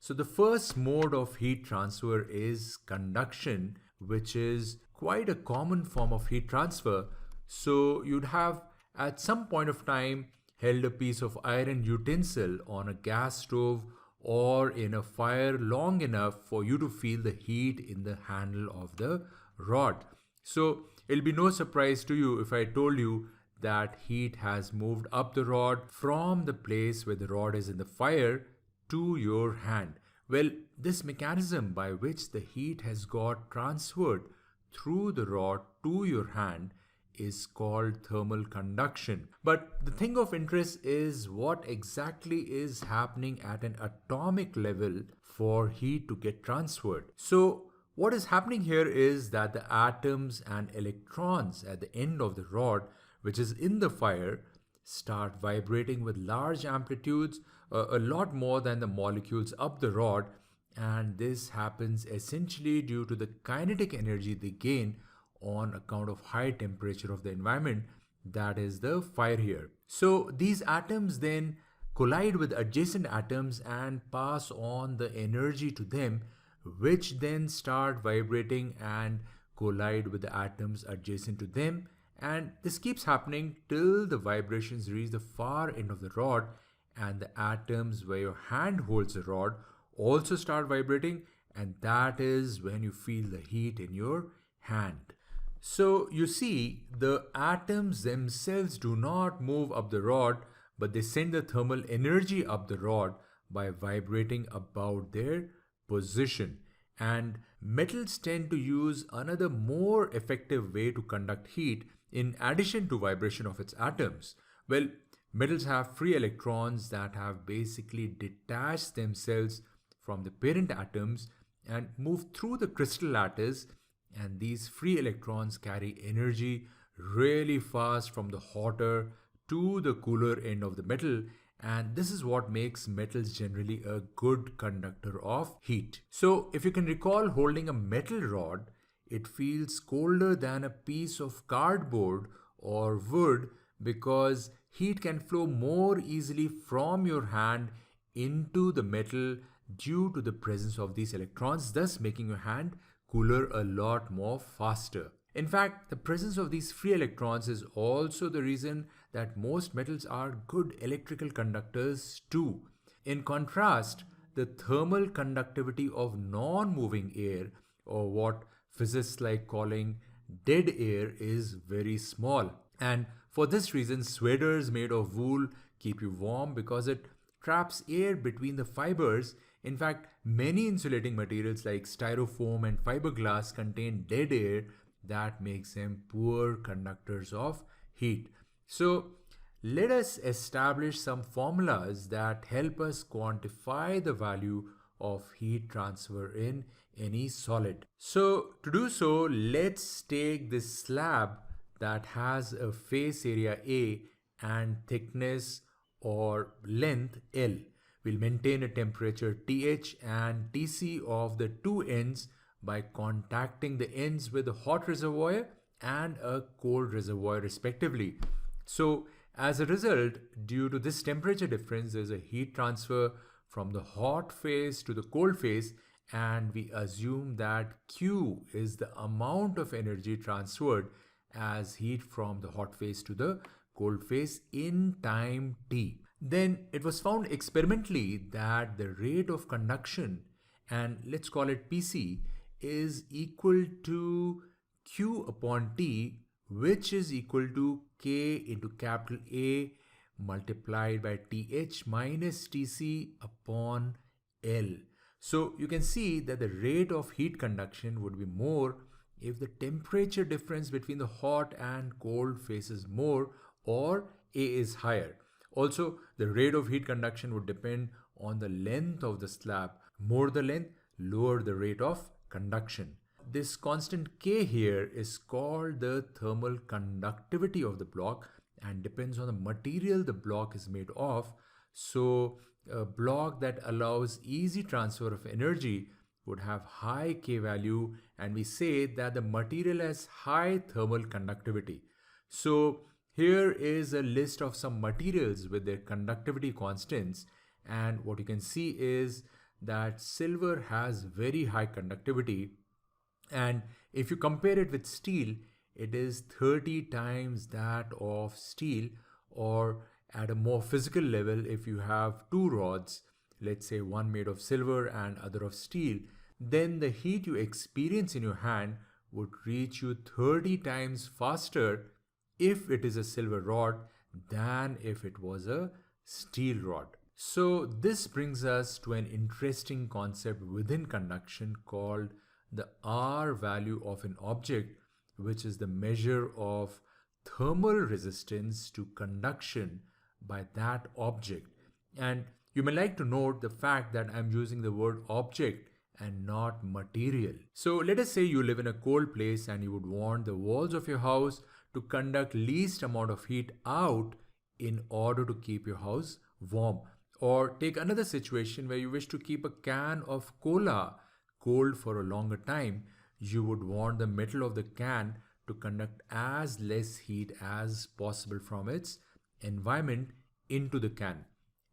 So the first mode of heat transfer is conduction, which is quite a common form of heat transfer. So you'd have at some point of time held a piece of iron utensil on a gas stove or in a fire long enough for you to feel the heat in the handle of the rod. So it'll be no surprise to you if I told you that heat has moved up the rod from the place where the rod is in the fire to your hand. Well, this mechanism by which the heat has got transferred through the rod to your hand is called thermal conduction. But the thing of interest is what exactly is happening at an atomic level for heat to get transferred. So what is happening here is that the atoms and electrons at the end of the rod, which is in the fire, start vibrating with large amplitudes, a lot more than the molecules up the rod, and this happens essentially due to the kinetic energy they gain on account of high temperature of the environment, that is the fire here. So these atoms then collide with adjacent atoms and pass on the energy to them, which then start vibrating and collide with the atoms adjacent to them. And this keeps happening till the vibrations reach the far end of the rod, and the atoms where your hand holds the rod also start vibrating, and that is when you feel the heat in your hand. So you see, the atoms themselves do not move up the rod, but they send the thermal energy up the rod by vibrating about their position. And metals tend to use another more effective way to conduct heat in addition to vibration of its atoms. Well, metals have free electrons that have basically detached themselves from the parent atoms and move through the crystal lattice, and these free electrons carry energy really fast from the hotter to the cooler end of the metal, and this is what makes metals generally a good conductor of heat. So if you can recall holding a metal rod, it feels colder than a piece of cardboard or wood because heat can flow more easily from your hand into the metal due to the presence of these electrons, thus making your hand cooler a lot more faster. In fact, the presence of these free electrons is also the reason that most metals are good electrical conductors too. In contrast, the thermal conductivity of non-moving air, or what physicists like calling dead air, is very small. And for this reason, sweaters made of wool keep you warm because it traps air between the fibers. In fact, many insulating materials like styrofoam and fiberglass contain dead air that makes them poor conductors of heat. So let us establish some formulas that help us quantify the value of heat transfer in any solid. So to do so, let's take this slab that has a face area A and thickness or length L. We'll maintain a temperature TH and TC of the two ends by contacting the ends with a hot reservoir and a cold reservoir respectively. So as a result, due to this temperature difference, there's a heat transfer from the hot phase to the cold phase, and we assume that Q is the amount of energy transferred as heat from the hot phase to the cold phase in time T. Then it was found experimentally that the rate of conduction, and let's call it PC, is equal to Q upon T, which is equal to K into capital A multiplied by TH minus TC upon L. So you can see that the rate of heat conduction would be more if the temperature difference between the hot and cold phase is more or A is higher. Also, the rate of heat conduction would depend on the length of the slab. More the length, lower the rate of conduction. This constant K here is called the thermal conductivity of the block and depends on the material the block is made of. So a block that allows easy transfer of energy would have high K value, and we say that the material has high thermal conductivity. So here is a list of some materials with their conductivity constants, and what you can see is that silver has very high conductivity, and if you compare it with steel, it is 30 times that of steel. Or at a more physical level, if you have two rods, let's say one made of silver and other of steel, then the heat you experience in your hand would reach you 30 times faster if it is a silver rod than if it was a steel rod. So this brings us to an interesting concept within conduction called the R value of an object, which is the measure of thermal resistance to conduction by that object. And you may like to note the fact that I'm using the word object and not material. So let us say you live in a cold place and you would want the walls of your house to conduct least amount of heat out in order to keep your house warm. Or take another situation where you wish to keep a can of cola cold for a longer time. You would want the metal of the can to conduct as less heat as possible from its environment into the can.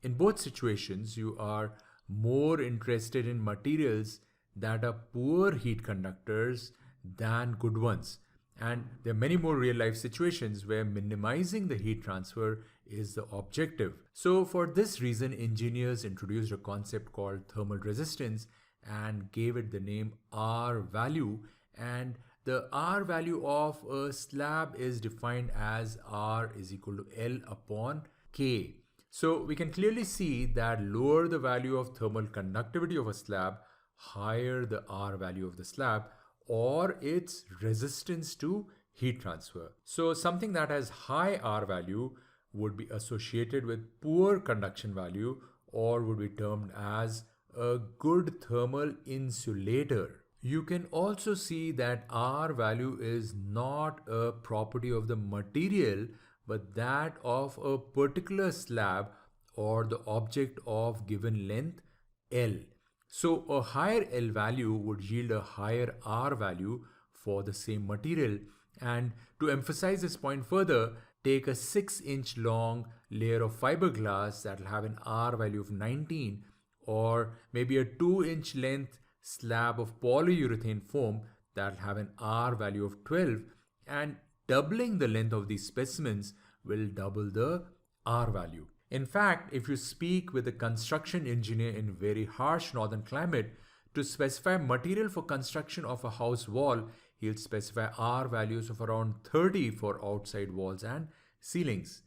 In both situations, you are more interested in materials that are poor heat conductors than good ones. And there are many more real life situations where minimizing the heat transfer is the objective. So for this reason, engineers introduced a concept called thermal resistance and gave it the name R value. And the R value of a slab is defined as R is equal to L upon K. So we can clearly see that lower the value of thermal conductivity of a slab, higher the R value of the slab or its resistance to heat transfer. So something that has high R value would be associated with poor conduction value or would be termed as a good thermal insulator. You can also see that R value is not a property of the material but that of a particular slab or the object of given length L. So a higher L value would yield a higher R value for the same material. And to emphasize this point further, take a 6-inch long layer of fiberglass that will have an R value of 19 or maybe a 2-inch length slab of polyurethane foam that will have an R value of 12, and doubling the length of these specimens will double the R value. In fact, if you speak with a construction engineer in very harsh northern climate to specify material for construction of a house wall, he'll specify R values of around 30 for outside walls and ceilings.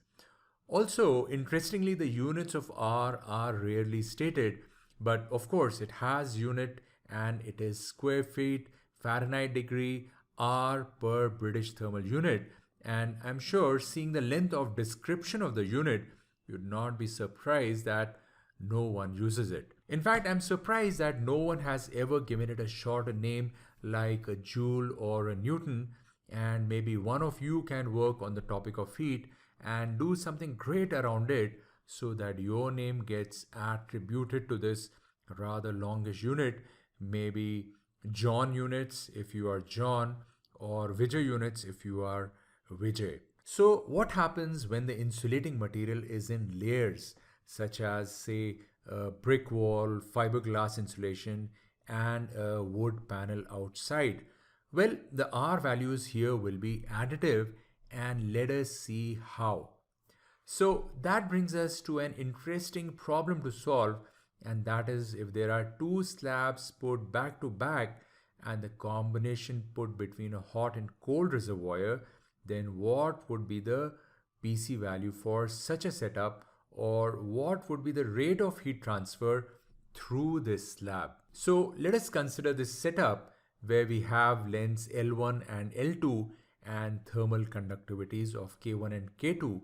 Also, interestingly, the units of R are rarely stated, but of course it has unit and it is square feet, Fahrenheit degree, R per British thermal unit. And I'm sure seeing the length of description of the unit, you'd not be surprised that no one uses it. In fact, I'm surprised that no one has ever given it a shorter name like a joule or a Newton, and maybe one of you can work on the topic of heat and do something great around it so that your name gets attributed to this rather longish unit, maybe John units if you are John or Vijay units if you are Vijay. So what happens when the insulating material is in layers such as say a brick wall, fiberglass insulation and a wood panel outside? Well, the R values here will be additive and let us see how. So that brings us to an interesting problem to solve, and that is if there are two slabs put back to back and the combination put between a hot and cold reservoir, then what would be the PC value for such a setup, or what would be the rate of heat transfer through this slab? So let us consider this setup where we have lengths L1 and L2 and thermal conductivities of K1 and K2,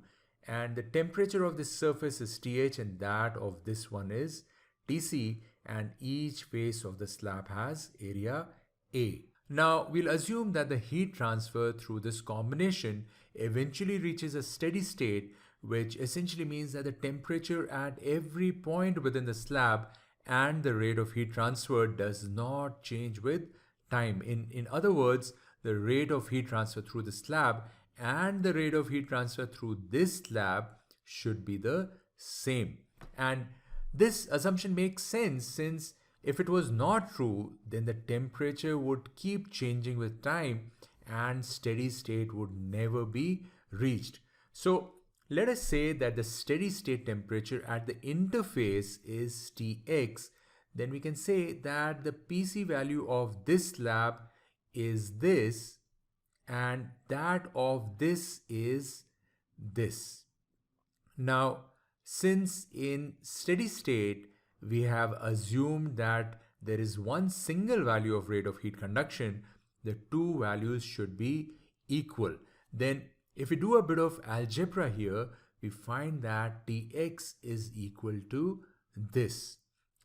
and the temperature of this surface is TH and that of this one is TC, and each face of the slab has area A. Now we'll assume that the heat transfer through this combination eventually reaches a steady state, which essentially means that the temperature at every point within the slab and the rate of heat transfer does not change with time. In other words, the rate of heat transfer through the slab and the rate of heat transfer through this slab should be the same. And this assumption makes sense since If it was not true, then the temperature would keep changing with time and steady state would never be reached. So let us say that the steady state temperature at the interface is Tx, then we can say that the PC value of this slab is this and that of this is this. Now, since in steady state we have assumed that there is one single value of rate of heat conduction, the two values should be equal. Then if we do a bit of algebra here, we find that Tx is equal to this.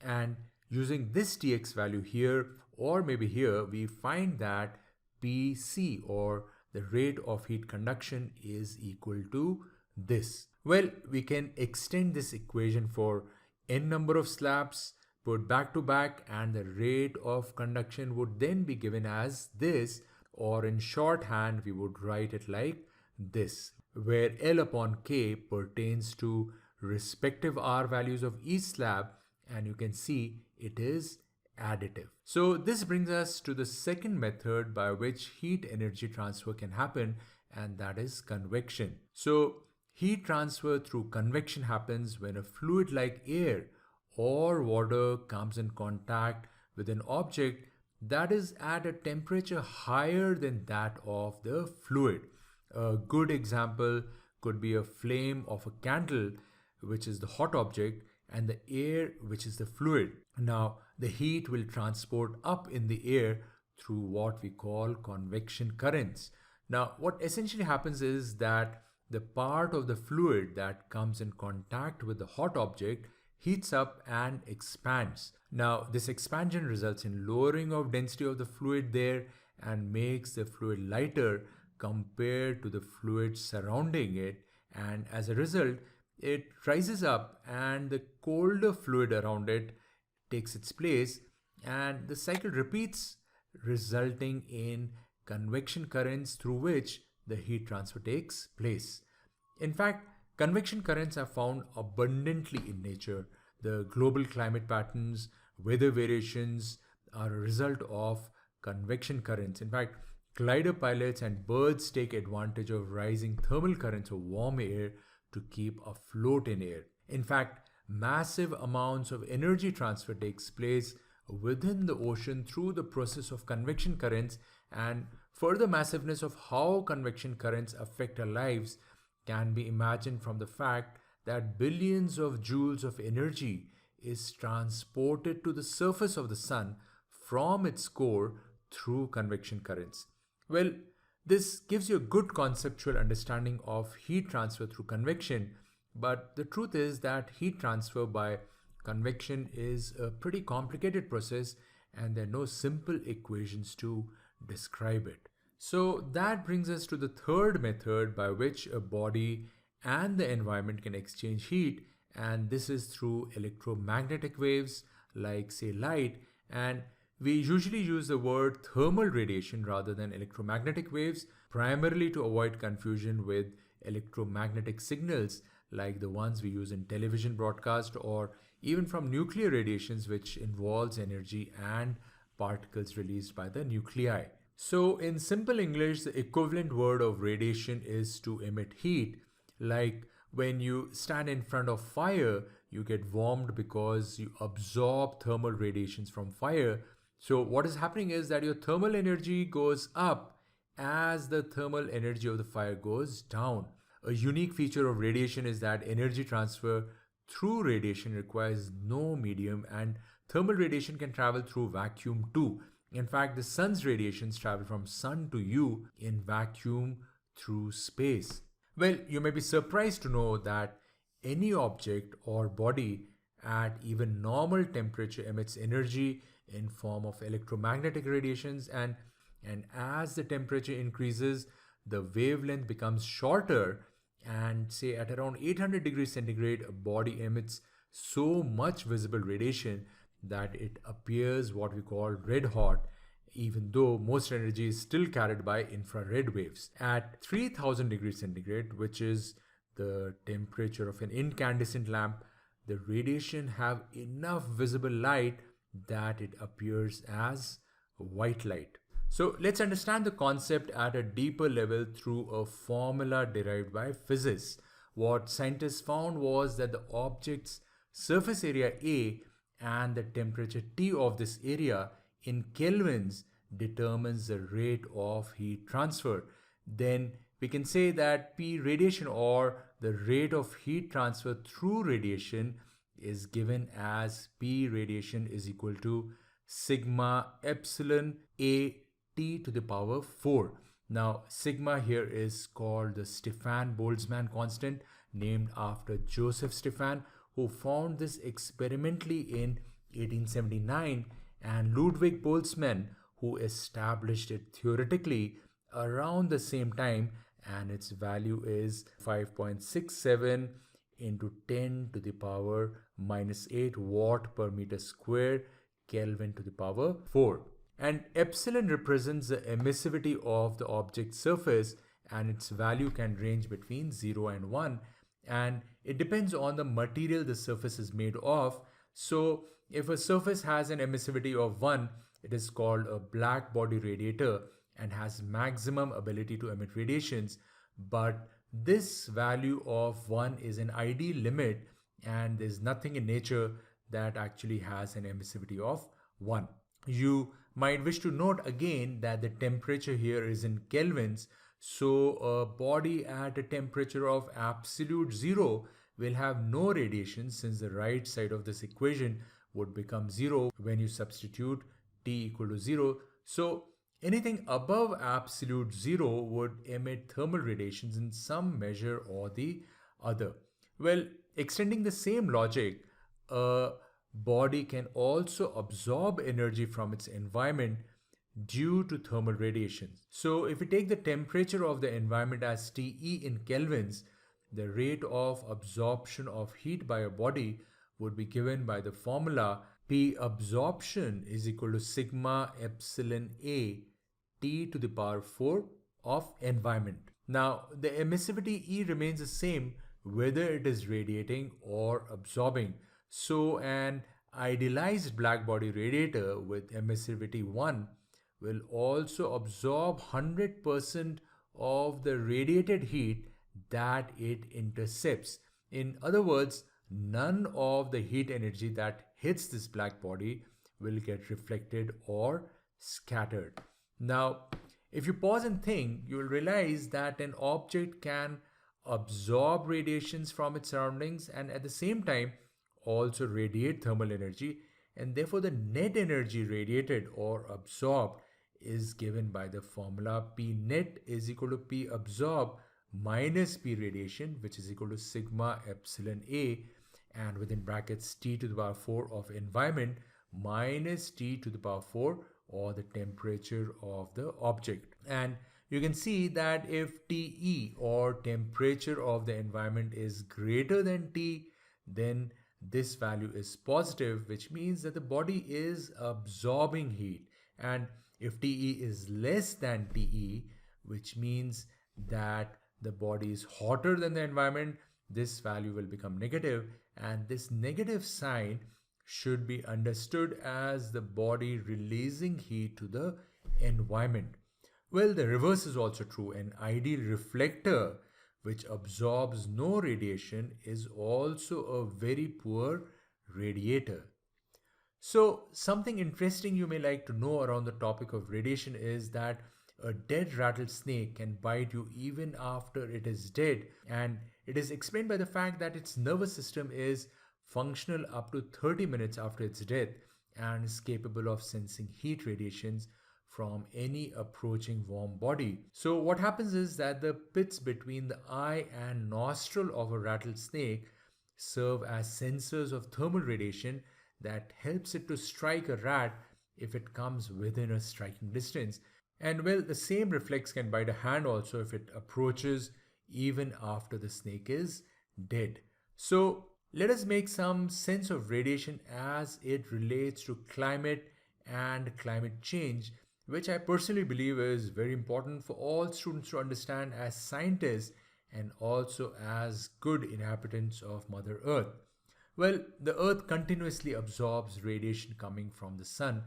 And using this Tx value here or maybe here, we find that Pc or the rate of heat conduction is equal to this. Well, we can extend this equation for n number of slabs, put back to back, and the rate of conduction would then be given as this, or in shorthand we would write it like this, where L upon K pertains to respective R values of each slab, and you can see it is additive. So this brings us to the second method by which heat energy transfer can happen, and that is convection. So heat transfer through convection happens when a fluid like air or water comes in contact with an object that is at a temperature higher than that of the fluid. A good example could be a flame of a candle, which is the hot object, and the air, which is the fluid. Now, the heat will transport up in the air through what we call convection currents. Now, what essentially happens is that the part of the fluid that comes in contact with the hot object heats up and expands. Now, this expansion results in lowering of density of the fluid there and makes the fluid lighter compared to the fluid surrounding it, and as a result, it rises up and the colder fluid around it takes its place, and the cycle repeats, resulting in convection currents through which the heat transfer takes place. In fact, convection currents are found abundantly in nature. The global climate patterns, weather variations are a result of convection currents. In fact, glider pilots and birds take advantage of rising thermal currents of warm air to keep afloat in air. In fact, massive amounts of energy transfer takes place within the ocean through the process of convection currents, and further massiveness of how convection currents affect our lives can be imagined from the fact that billions of joules of energy is transported to the surface of the sun from its core through convection currents. Well, this gives you a good conceptual understanding of heat transfer through convection, but the truth is that heat transfer by convection is a pretty complicated process and there are no simple equations to describe it. So that brings us to the third method by which a body and the environment can exchange heat, and this is through electromagnetic waves like say light, and we usually use the word thermal radiation rather than electromagnetic waves, primarily to avoid confusion with electromagnetic signals like the ones we use in television broadcast or even from nuclear radiations, which involves energy and particles released by the nuclei. So in simple English, the equivalent word of radiation is to emit heat. Like when you stand in front of fire, you get warmed because you absorb thermal radiations from fire. So what is happening is that your thermal energy goes up as the thermal energy of the fire goes down. A unique feature of radiation is that energy transfer through radiation requires no medium, and thermal radiation can travel through vacuum too. In fact, the sun's radiations travel from sun to you in vacuum through space. Well, you may be surprised to know that any object or body at even normal temperature emits energy in form of electromagnetic radiations, and as the temperature increases, the wavelength becomes shorter, and say at around 800 degrees centigrade, a body emits so much visible radiation that it appears what we call red hot, even though most energy is still carried by infrared waves. At 3000 degrees centigrade, which is the temperature of an incandescent lamp, the radiation have enough visible light that it appears as white light. So let's understand the concept at a deeper level through a formula derived by physicists. What scientists found was that the object's surface area A and the temperature T of this area in kelvins determines the rate of heat transfer. Then we can say that P radiation, or the rate of heat transfer through radiation, is given as P radiation is equal to sigma epsilon A T to the power 4. Now, sigma here is called the Stefan Boltzmann constant, named after Joseph Stefan, who found this experimentally in 1879, and Ludwig Boltzmann, who established it theoretically around the same time, and its value is 5.67 into 10 to the power minus 8 watt per meter square Kelvin to the power 4. And epsilon represents the emissivity of the object's surface, and its value can range between 0 and 1, and it depends on the material the surface is made of. So if a surface has an emissivity of 1, it is called a black body radiator and has maximum ability to emit radiations. But this value of 1 is an ideal limit, and there's nothing in nature that actually has an emissivity of 1. You might wish to note again that the temperature here is in kelvins, so a body at a temperature of absolute 0 will have no radiation, since the right side of this equation would become 0 when you substitute T equal to 0. So anything above absolute 0 would emit thermal radiations in some measure or the other. Well, extending the same logic, a body can also absorb energy from its environment due to thermal radiations. So if we take the temperature of the environment as TE in kelvins, the rate of absorption of heat by a body would be given by the formula P absorption is equal to sigma epsilon A T to the power 4 of environment. Now, the emissivity E remains the same whether it is radiating or absorbing. So an idealized black body radiator with emissivity 1 will also absorb 100% of the radiated heat that it intercepts. In other words, none of the heat energy that hits this black body will get reflected or scattered. Now, if you pause and think, you will realize that an object can absorb radiations from its surroundings and at the same time also radiate thermal energy, and therefore the net energy radiated or absorbed is given by the formula P net is equal to P absorbed minus P radiation, which is equal to sigma epsilon A, and within brackets T to the power 4 of environment minus T to the power 4, or the temperature of the object. And you can see that if TE, or temperature of the environment, is greater than T, then this value is positive, which means that the body is absorbing heat. And if TE is less than TE, which means that the body is hotter than the environment, this value will become negative, and this negative sign should be understood as the body releasing heat to the environment. Well, the reverse is also true. An ideal reflector which absorbs no radiation is also a very poor radiator. So something interesting you may like to know around the topic of radiation is that a dead rattlesnake can bite you even after it is dead, and it is explained by the fact that its nervous system is functional up to 30 minutes after its death and is capable of sensing heat radiations from any approaching warm body. So what happens is that the pits between the eye and nostril of a rattlesnake serve as sensors of thermal radiation that helps it to strike a rat if it comes within a striking distance. And well, the same reflex can bite a hand also if it approaches even after the snake is dead. So let us make some sense of radiation as it relates to climate and climate change, which I personally believe is very important for all students to understand as scientists and also as good inhabitants of Mother Earth. Well, the Earth continuously absorbs radiation coming from the Sun,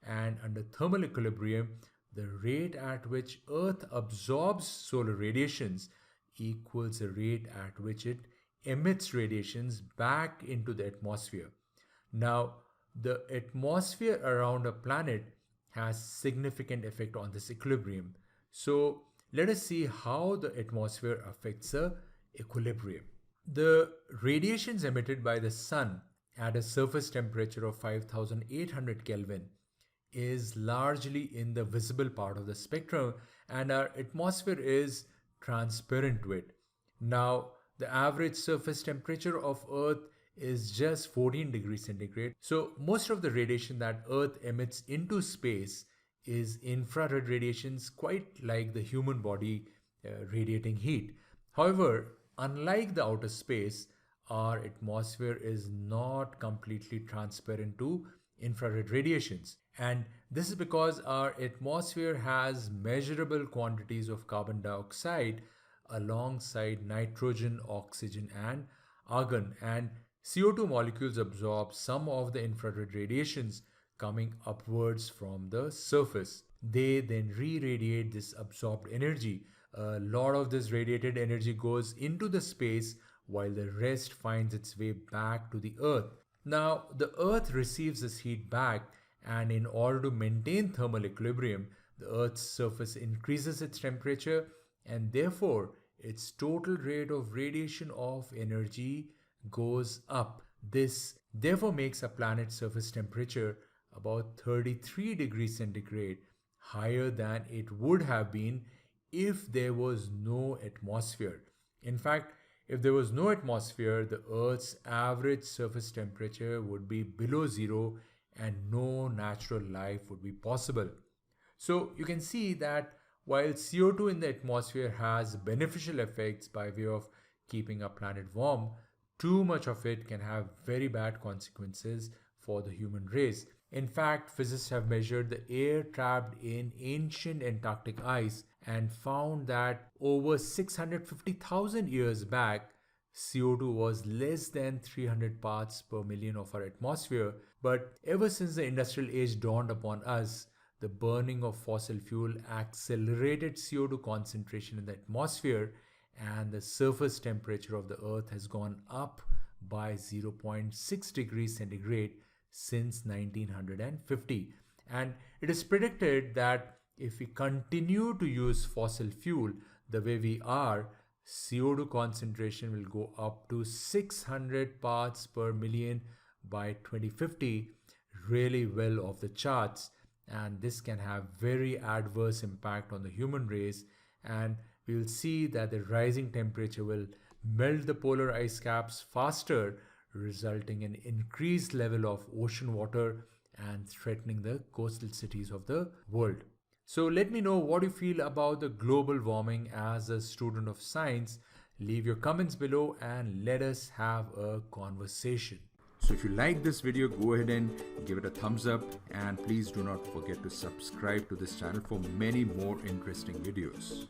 and under thermal equilibrium, the rate at which Earth absorbs solar radiations equals the rate at which it emits radiations back into the atmosphere. Now, the atmosphere around a planet has significant effect on this equilibrium. So, let us see how the atmosphere affects the equilibrium. The radiations emitted by the sun at a surface temperature of 5800 Kelvin is largely in the visible part of the spectrum, and our atmosphere is transparent to it. Now, the average surface temperature of Earth is just 14 degrees centigrade. So, most of the radiation that Earth emits into space is infrared radiations, quite like the human body radiating heat. However, unlike the outer space, our atmosphere is not completely transparent to infrared radiations. And this is because our atmosphere has measurable quantities of carbon dioxide alongside nitrogen, oxygen, and argon. And CO2 molecules absorb some of the infrared radiations coming upwards from the surface. They then re-radiate this absorbed energy. A lot of this radiated energy goes into the space while the rest finds its way back to the Earth. Now, the Earth receives this heat back, and in order to maintain thermal equilibrium, the Earth's surface increases its temperature, and therefore its total rate of radiation of energy goes up. This therefore makes a planet's surface temperature about 33 degrees centigrade higher than it would have been if there was no atmosphere. In fact, if there was no atmosphere, the Earth's average surface temperature would be below zero and no natural life would be possible. So you can see that while CO2 in the atmosphere has beneficial effects by way of keeping our planet warm, too much of it can have very bad consequences for the human race. In fact, physicists have measured the air trapped in ancient Antarctic ice and found that over 650,000 years back, CO2 was less than 300 parts per million of our atmosphere. But ever since the industrial age dawned upon us, the burning of fossil fuel accelerated CO2 concentration in the atmosphere, and the surface temperature of the Earth has gone up by 0.6 degrees centigrade since 1950. And it is predicted that if we continue to use fossil fuel the way we are, CO2 concentration will go up to 600 parts per million by 2050, really well off the charts. And this can have very adverse impact on the human race, and we will see that the rising temperature will melt the polar ice caps faster, resulting in increased level of ocean water and threatening the coastal cities of the world. So let me know what you feel about the global warming as a student of science. Leave your comments below and let us have a conversation. So if you like this video, go ahead and give it a thumbs up, and please do not forget to subscribe to this channel for many more interesting videos.